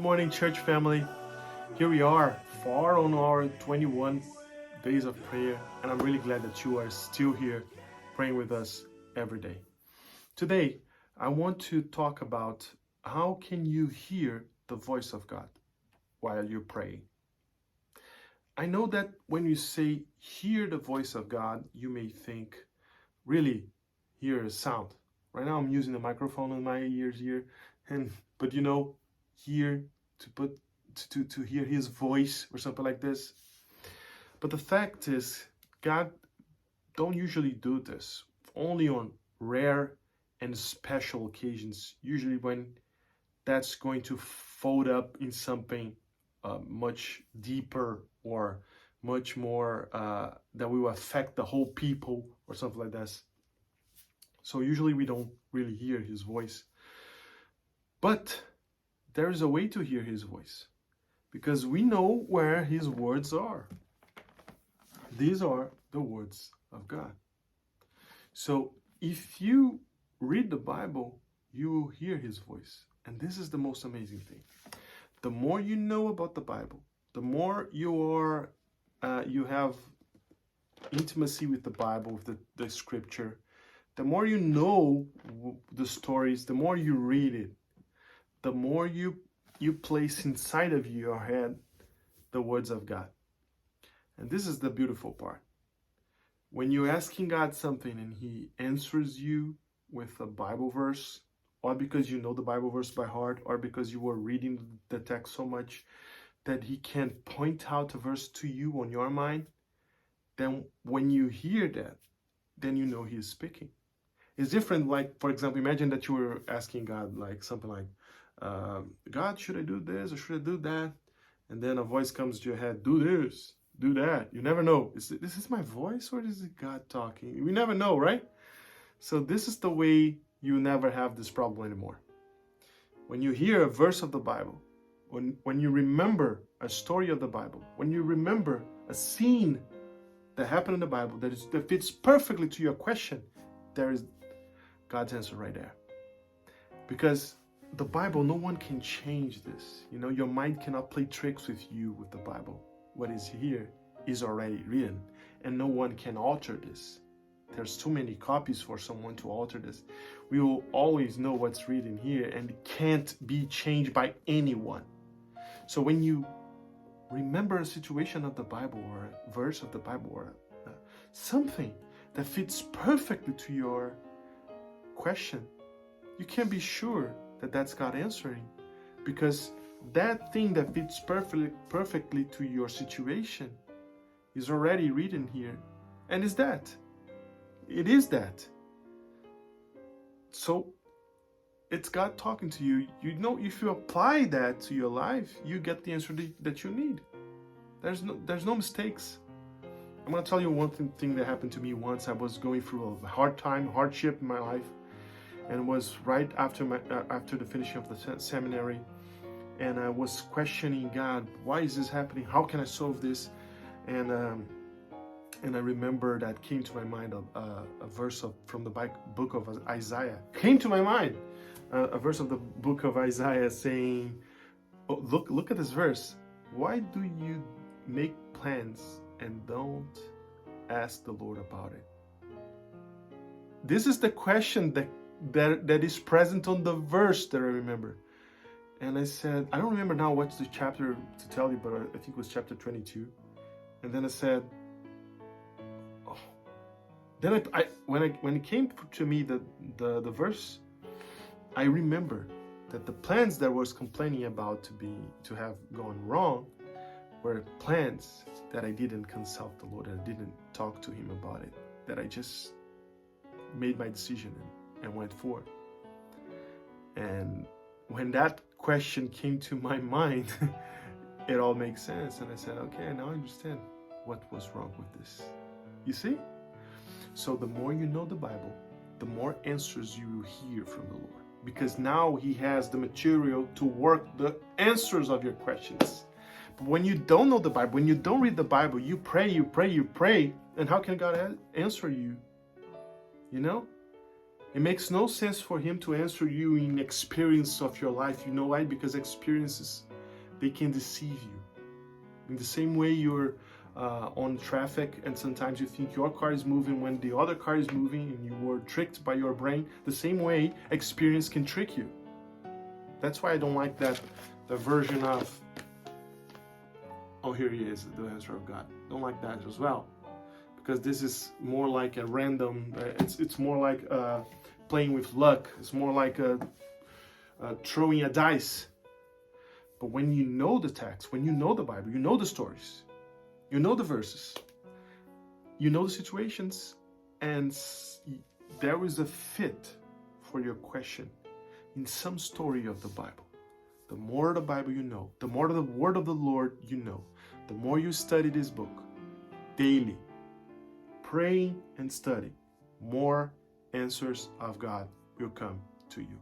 morning, church family. Here we are, far on our 21 days of prayer, and I'm really glad that you are still here praying with us every day. Today, I want to talk about how can you hear the voice of God while you're praying. I know that when you say hear the voice of God, you may think really hear a sound. Right now I'm using the microphone in my ears here, but hear to hear his voice or something like this. But the fact is, God don't usually do this. Only on rare and special occasions, usually when that's going to fold up in something much deeper or much more that will affect the whole people or something like this. So usually we don't really hear his voice. But there is a way to hear his voice, because we know where his words are. These are the words of God. So if you read the Bible, you will hear his voice. And this is the most amazing thing. The more you know about the Bible, the more you have intimacy with the Bible, with the scripture, the more you know the stories, the more you read it, the more you place inside of your head the words of God. And this is the beautiful part. When you're asking God something and he answers you with a Bible verse, or because you know the Bible verse by heart, or because you were reading the text so much that he can point out a verse to you on your mind, then when you hear that, then you know he is speaking. It's different, like, for example, imagine that you were asking God like something like, God, should I do this or should I do that? And then a voice comes to your head, do this, do that. You never know. This is my voice or is it God talking? We never know, right? So this is the way you never have this problem anymore. When you hear a verse of the Bible, when you remember a story of the Bible, when you remember a scene that happened in the Bible that fits perfectly to your question, there is God's answer right there. Because the Bible, no one can change this. Your mind cannot play tricks with you with the Bible. What is here is already written, and no one can alter this. There's too many copies for someone to alter this. We will always know what's written here, and it can't be changed by anyone. So when you remember a situation of the Bible or a verse of the Bible or something that fits perfectly to your question, you can be sure that that's God answering, because that thing that fits perfectly to your situation is already written here, and is that. It is that. So it's God talking to you. If you apply that to your life, you get the answer that you need. There's no mistakes. I'm going to tell you one thing that happened to me once. I was going through a hardship in my life, and it was right after the finishing of the seminary, and I was questioning God, why is this happening? How can I solve this? And I remember that came to my mind a verse from the book of Isaiah. Came to my mind a verse of the book of Isaiah saying, oh, look at this verse. Why do you make plans and don't ask the Lord about it? This is the question that is present on the verse that I remember. And I said, I don't remember now what's the chapter to tell you, but I think it was chapter 22. And then I said, oh. Then when it came to me the verse, I remember that the plans that I was complaining about to have gone wrong were plans that I didn't consult the Lord, and I didn't talk to him about it, that I just made my decision and went forward. And when that question came to my mind, it all makes sense. And I said, okay, now I understand what was wrong with this. You see? So the more you know the Bible, the more answers you will hear from the Lord. Because now he has the material to work the answers of your questions. But when you don't know the Bible, when you don't read the Bible, you pray, and how can God answer you? It makes no sense for him to answer you in experience of your life. You know why? Because experiences they can deceive you. In the same way you're on traffic and sometimes you think your car is moving when the other car is moving and you were tricked by your brain, the same way experience can trick you. That's why I don't like the version of, oh, here he is, the answer of God. Don't like that as well, because this is more like a random, it's more like playing with luck. It's more like throwing a dice. But when you know the text, when you know the Bible, you know the stories, you know the verses, you know the situations, and there is a fit for your question in some story of the Bible. The more the Bible you know, the more the word of the Lord you know, the more you study this book daily, praying and studying, more answers of God will come to you.